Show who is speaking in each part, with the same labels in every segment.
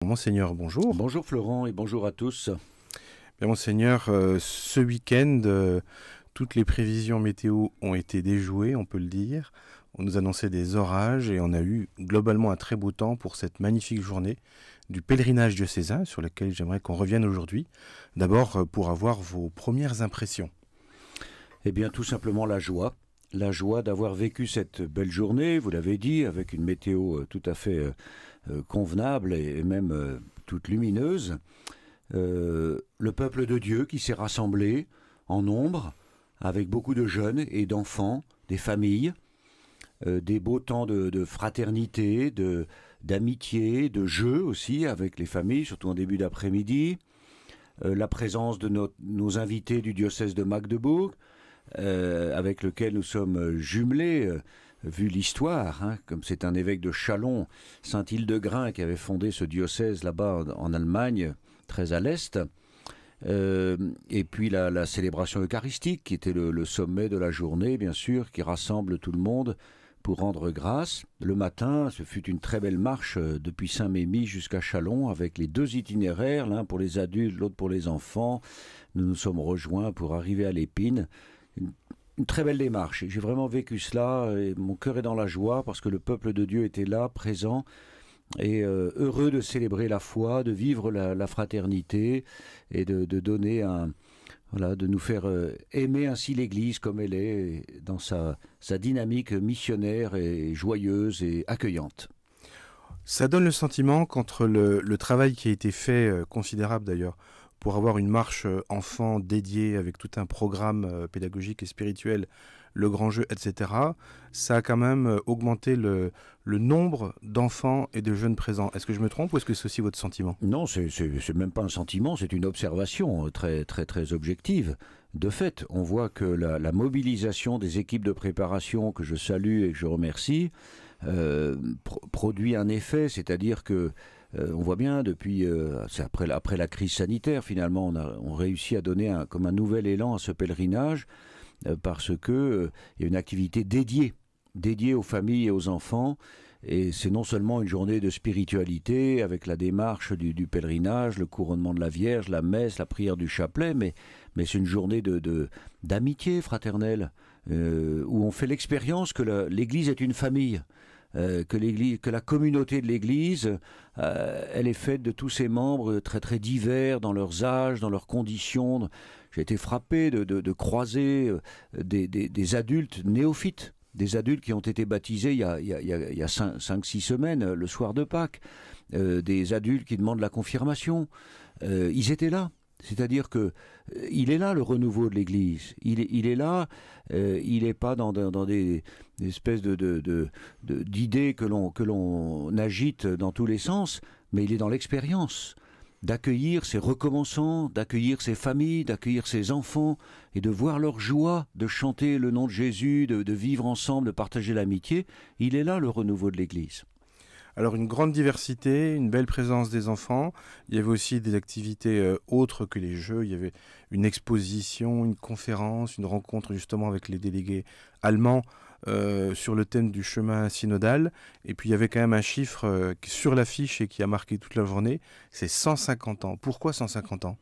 Speaker 1: Monseigneur, bonjour.
Speaker 2: Bonjour Florent et bonjour à tous.
Speaker 1: Bien, Monseigneur, ce week-end, toutes les prévisions météo ont été déjouées, on peut le dire. On nous annonçait des orages et on a eu globalement un très beau temps pour cette magnifique journée du pèlerinage diocésain sur laquelle j'aimerais qu'on revienne aujourd'hui. D'abord, pour avoir vos premières impressions.
Speaker 2: Eh bien tout simplement la joie d'avoir vécu cette belle journée, vous l'avez dit, avec une météo tout à fait convenable et même toute lumineuse. Le peuple de Dieu qui s'est rassemblé en nombre, avec beaucoup de jeunes et d'enfants, des familles, des beaux temps de fraternité, d'amitié, de jeu aussi avec les familles, surtout en début d'après-midi. La présence de nos invités du diocèse de Magdebourg, avec lequel nous sommes jumelés, vu l'histoire, hein, comme c'est un évêque de Châlons, Saint Hildegrain, qui avait fondé ce diocèse là-bas en Allemagne, très à l'est. Et puis la célébration eucharistique, qui était le sommet de la journée, bien sûr, qui rassemble tout le monde pour rendre grâce. Le matin, ce fut une très belle marche depuis Saint-Mémy jusqu'à Châlons, avec les deux itinéraires, l'un pour les adultes, l'autre pour les enfants. Nous nous sommes rejoints pour arriver à l'Épine. Une très belle démarche. J'ai vraiment vécu cela et mon cœur est dans la joie parce que le peuple de Dieu était là, présent et heureux de célébrer la foi, de vivre la fraternité et de donner de nous faire aimer ainsi l'Église comme elle est dans sa dynamique missionnaire et joyeuse et accueillante.
Speaker 1: Ça donne le sentiment qu'entre le travail qui a été fait, considérable d'ailleurs, pour avoir une marche enfant dédiée avec tout un programme pédagogique et spirituel, le grand jeu, etc., ça a quand même augmenté le nombre d'enfants et de jeunes présents. Est-ce que je me trompe ou est-ce que c'est aussi votre sentiment ?
Speaker 2: Non, c'est même pas un sentiment, c'est une observation très, très, très objective. De fait, on voit que la mobilisation des équipes de préparation, que je salue et que je remercie, produit un effet, c'est-à-dire que on voit bien depuis, c'est après la crise sanitaire finalement, on réussit à donner comme un nouvel élan à ce pèlerinage parce que il y a une activité dédiée aux familles et aux enfants. Et c'est non seulement une journée de spiritualité avec la démarche du pèlerinage, le couronnement de la Vierge, la messe, la prière du chapelet, mais c'est une journée d'amitié fraternelle où on fait l'expérience que l'Église est une famille. Que la communauté de l'Église, elle est faite de tous ses membres très très divers dans leurs âges, dans leurs conditions. J'ai été frappé de croiser des adultes néophytes, des adultes qui ont été baptisés il y a 5-6 semaines, le soir de Pâques, des adultes qui demandent la confirmation. Ils étaient là. C'est-à-dire que il est là le renouveau de l'Église. Il est là. Il n'est pas dans des espèces d'idées que l'on agite dans tous les sens, mais il est dans l'expérience d'accueillir ces recommençants, d'accueillir ces familles, d'accueillir ces enfants et de voir leur joie de chanter le nom de Jésus, de vivre ensemble, de partager l'amitié. Il est là le renouveau de l'Église.
Speaker 1: Alors une grande diversité, une belle présence des enfants. Il y avait aussi des activités autres que les jeux. Il y avait une exposition, une conférence, une rencontre justement avec les délégués allemands sur le thème du chemin synodal. Et puis il y avait quand même un chiffre sur l'affiche et qui a marqué toute la journée, c'est 150 ans. Pourquoi 150 ans ?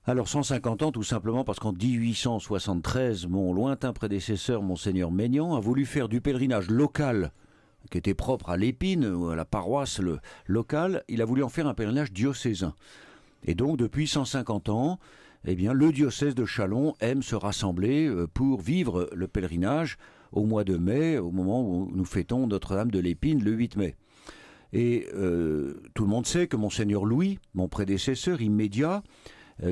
Speaker 2: Alors 150 ans tout simplement parce qu'en 1873, mon lointain prédécesseur, Monseigneur Maignan, a voulu faire du pèlerinage local qui était propre à l'Épine, ou à la paroisse locale, il a voulu en faire un pèlerinage diocésain. Et donc, depuis 150 ans, eh bien, le diocèse de Châlons aime se rassembler pour vivre le pèlerinage au mois de mai, au moment où nous fêtons Notre-Dame de l'Épine, le 8 mai. Et tout le monde sait que Monseigneur Louis, mon prédécesseur immédiat,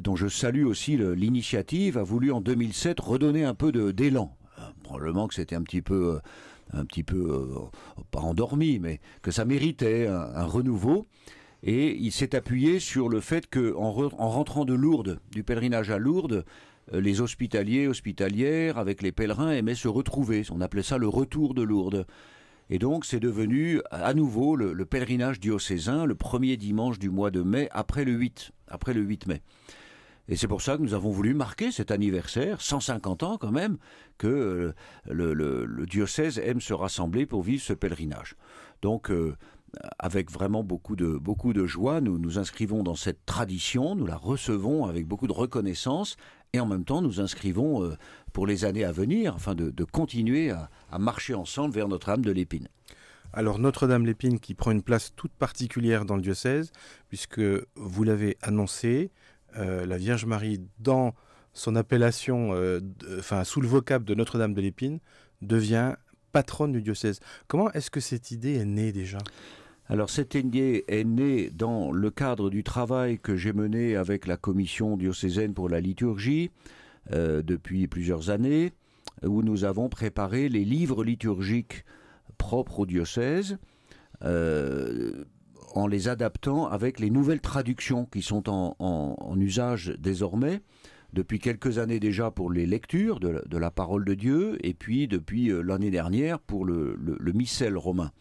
Speaker 2: dont je salue aussi l'initiative, a voulu en 2007 redonner un peu d'élan. Probablement que c'était un petit peu pas endormi, mais que ça méritait un renouveau. Et il s'est appuyé sur le fait qu'en rentrant de Lourdes, du pèlerinage à Lourdes, les hospitaliers, hospitalières, avec les pèlerins, aimaient se retrouver. On appelait ça le retour de Lourdes. Et donc c'est devenu à nouveau le pèlerinage diocésain, le premier dimanche du mois de mai, après le 8 mai. Et c'est pour ça que nous avons voulu marquer cet anniversaire, 150 ans quand même, que le diocèse aime se rassembler pour vivre ce pèlerinage. Donc avec vraiment beaucoup de joie. Nous nous inscrivons dans cette tradition, nous la recevons avec beaucoup de reconnaissance et en même temps nous inscrivons pour les années à venir afin de continuer à marcher ensemble vers Notre-Dame de l'Épine.
Speaker 1: Alors Notre-Dame-l'Épine qui prend une place toute particulière dans le diocèse, puisque vous l'avez annoncé, la Vierge Marie dans son appellation, sous le vocable de Notre-Dame de l'Épine, devient patronne du diocèse. Comment est-ce que cette idée est née déjà ?
Speaker 2: Alors cette idée est née dans le cadre du travail que j'ai mené avec la commission diocésaine pour la liturgie depuis plusieurs années, où nous avons préparé les livres liturgiques propres au diocèse, en les adaptant avec les nouvelles traductions qui sont en usage désormais, depuis quelques années déjà pour les lectures de la parole de Dieu, et puis depuis l'année dernière pour le missel romain.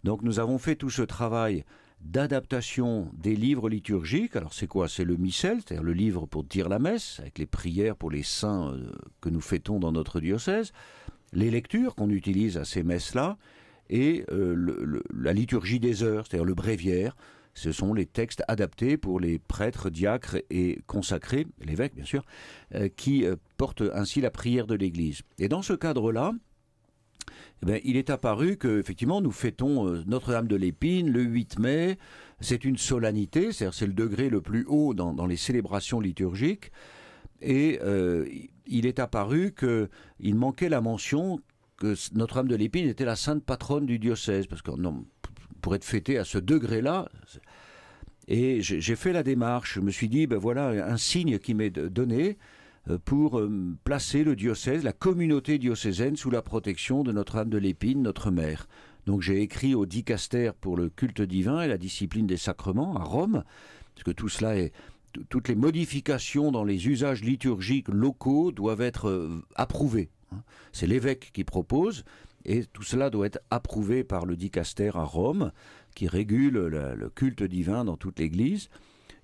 Speaker 2: Donc nous avons fait tout ce travail d'adaptation des livres liturgiques. Alors c'est quoi ? C'est le missel, c'est-à-dire le livre pour dire la messe, avec les prières pour les saints que nous fêtons dans notre diocèse, les lectures qu'on utilise à ces messes-là, et la liturgie des heures, c'est-à-dire le bréviaire. Ce sont les textes adaptés pour les prêtres, diacres et consacrés, l'évêque bien sûr, qui portent ainsi la prière de l'Église. Et dans ce cadre-là, il est apparu qu'effectivement nous fêtons Notre-Dame de l'Épine le 8 mai. C'est une solennité, c'est-à-dire c'est le degré le plus haut dans les célébrations liturgiques. Et il est apparu qu'il manquait la mention que Notre-Dame de l'Épine était la sainte patronne du diocèse, parce que pour être fêté à ce degré-là. Et j'ai fait la démarche, je me suis dit, voilà un signe qui m'est donné pour placer le diocèse, la communauté diocésaine sous la protection de Notre-Dame de l'Épine, notre mère. Donc j'ai écrit au dicaster pour le culte divin et la discipline des sacrements à Rome, parce que tout cela toutes les modifications dans les usages liturgiques locaux doivent être approuvées. C'est l'évêque qui propose, et tout cela doit être approuvé par le dicaster à Rome, qui régule le culte divin dans toute l'Église.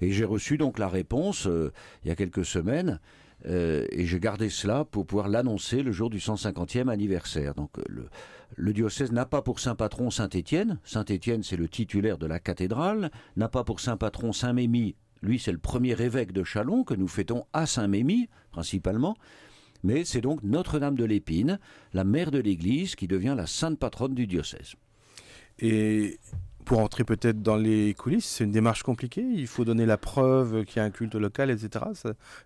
Speaker 2: Et j'ai reçu donc la réponse il y a quelques semaines, et j'ai gardé cela pour pouvoir l'annoncer le jour du 150e anniversaire. Donc le diocèse n'a pas pour saint patron Saint-Étienne. Saint-Étienne, c'est le titulaire de la cathédrale. N'a pas pour saint patron Saint-Mémy. Lui, c'est le premier évêque de Châlons que nous fêtons à Saint-Mémy, principalement. Mais c'est donc Notre-Dame de l'Épine, la mère de l'Église, qui devient la sainte patronne du diocèse.
Speaker 1: Et pour entrer peut-être dans les coulisses, c'est une démarche compliquée. Il faut donner la preuve qu'il y a un culte local, etc.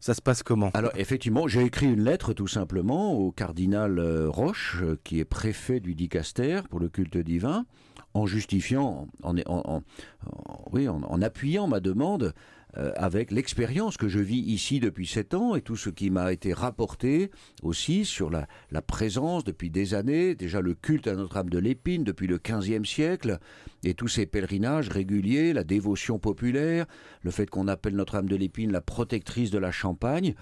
Speaker 1: Ça se passe comment ?
Speaker 2: Alors effectivement, j'ai écrit une lettre tout simplement au cardinal Roche, qui est préfet du dicaster pour le culte divin, en justifiant, en appuyant ma demande avec l'expérience que je vis ici depuis 7 ans et tout ce qui m'a été rapporté aussi sur la présence depuis des années, déjà le culte à Notre-Dame de l'Épine depuis le XVe siècle, et tous ces pèlerinages réguliers, la dévotion populaire, le fait qu'on appelle Notre-Dame de l'Épine la protectrice de la Champagne.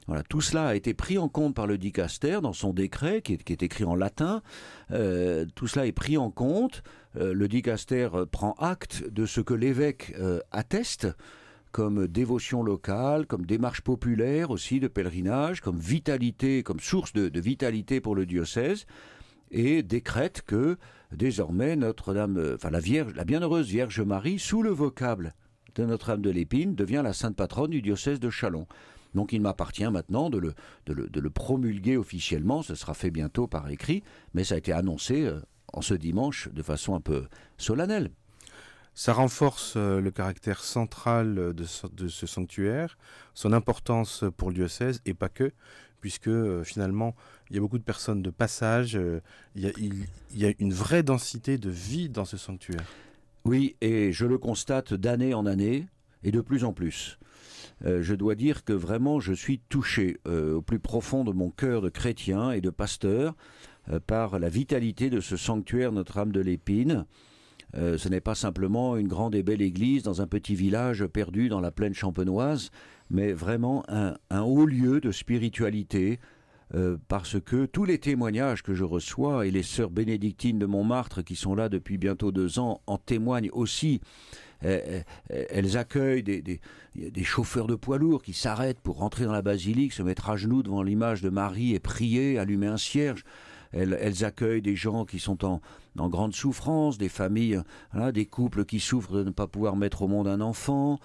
Speaker 2: Voilà, tout cela a été pris en compte par le dicaster dans son décret qui est écrit en latin. Tout cela est pris en compte. Le dicaster prend acte de ce que l'évêque atteste comme dévotion locale, comme démarche populaire aussi de pèlerinage, comme vitalité, comme source de vitalité pour le diocèse, et décrète que désormais Notre-Dame, la bienheureuse Vierge Marie, sous le vocable de Notre-Dame de l'Épine, devient la sainte patronne du diocèse de Châlons. Donc il m'appartient maintenant de le promulguer officiellement, ce sera fait bientôt par écrit, mais ça a été annoncé en ce dimanche de façon un peu solennelle.
Speaker 1: Ça renforce le caractère central de ce sanctuaire, son importance pour le diocèse, et pas que, puisque finalement, il y a beaucoup de personnes de passage, il y a une vraie densité de vie dans ce sanctuaire.
Speaker 2: Oui, et je le constate d'année en année, et de plus en plus. Je dois dire que vraiment, je suis touché au plus profond de mon cœur de chrétien et de pasteur par la vitalité de ce sanctuaire Notre-Dame de l'Épine. Ce n'est pas simplement une grande et belle église dans un petit village perdu dans la plaine champenoise, mais vraiment un haut lieu de spiritualité, parce que tous les témoignages que je reçois, et les sœurs bénédictines de Montmartre qui sont là depuis bientôt 2 ans, en témoignent aussi. Elles accueillent des chauffeurs de poids lourds qui s'arrêtent pour rentrer dans la basilique, se mettre à genoux devant l'image de Marie et prier, allumer un cierge. elles accueillent des gens qui sont en grande souffrance, des familles, voilà, des couples qui souffrent de ne pas pouvoir mettre au monde un enfant,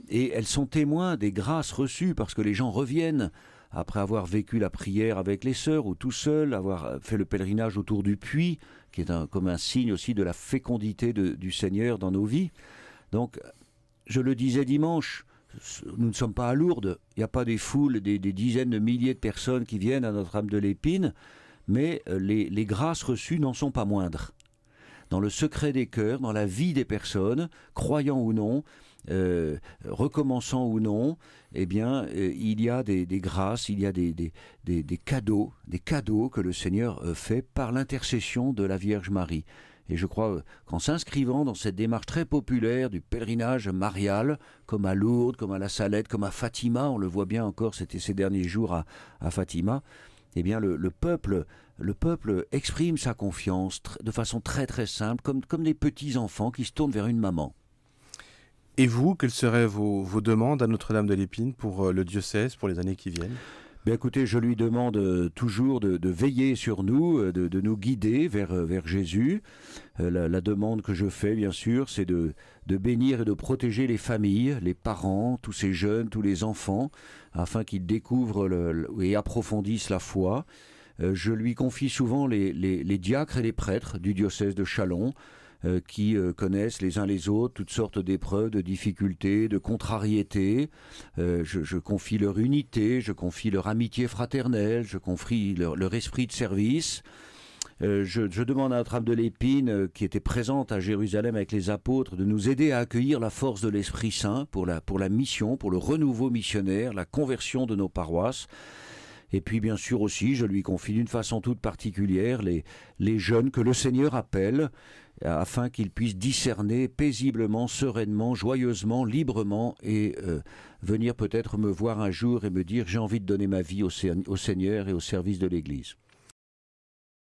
Speaker 2: et elles sont témoins des grâces reçues parce que les gens reviennent après avoir vécu la prière avec les sœurs ou tout seul, avoir fait le pèlerinage autour du puits, qui est comme un signe aussi de la fécondité du Seigneur dans nos vies. Donc, je le disais dimanche, nous ne sommes pas à Lourdes, il n'y a pas des foules, des dizaines de milliers de personnes qui viennent à Notre-Dame de l'Épine, mais les grâces reçues n'en sont pas moindres. Dans le secret des cœurs, dans la vie des personnes, croyant ou non, recommençant ou non, eh bien, il y a des grâces, il y a des cadeaux que le Seigneur fait par l'intercession de la Vierge Marie. Et je crois qu'en s'inscrivant dans cette démarche très populaire du pèlerinage marial, comme à Lourdes, comme à la Salette, comme à Fatima, on le voit bien encore, c'était ces derniers jours à Fatima, eh bien le peuple exprime sa confiance de façon très très simple, comme des petits enfants qui se tournent vers une maman.
Speaker 1: Et vous, quelles seraient vos demandes à Notre-Dame de l'Épine pour le diocèse, pour les années qui viennent ?
Speaker 2: Bien, écoutez, je lui demande toujours de veiller sur nous, de nous guider vers Jésus. La demande que je fais, bien sûr, c'est de bénir et de protéger les familles, les parents, tous ces jeunes, tous les enfants, afin qu'ils découvrent et approfondissent la foi. Je lui confie souvent les diacres et les prêtres du diocèse de Châlons, qui connaissent les uns les autres toutes sortes d'épreuves, de difficultés, de contrariétés. Je confie leur unité, je confie leur amitié fraternelle, je confie leur esprit de service. Je demande à Notre-Dame de l'Épine, qui était présente à Jérusalem avec les apôtres, de nous aider à accueillir la force de l'Esprit Saint pour la mission, pour le renouveau missionnaire, la conversion de nos paroisses. Et puis bien sûr aussi, je lui confie d'une façon toute particulière les jeunes que le Seigneur appelle, afin qu'ils puissent discerner paisiblement, sereinement, joyeusement, librement, et venir peut-être me voir un jour et me dire « j'ai envie de donner ma vie au Seigneur et au service de l'Église ».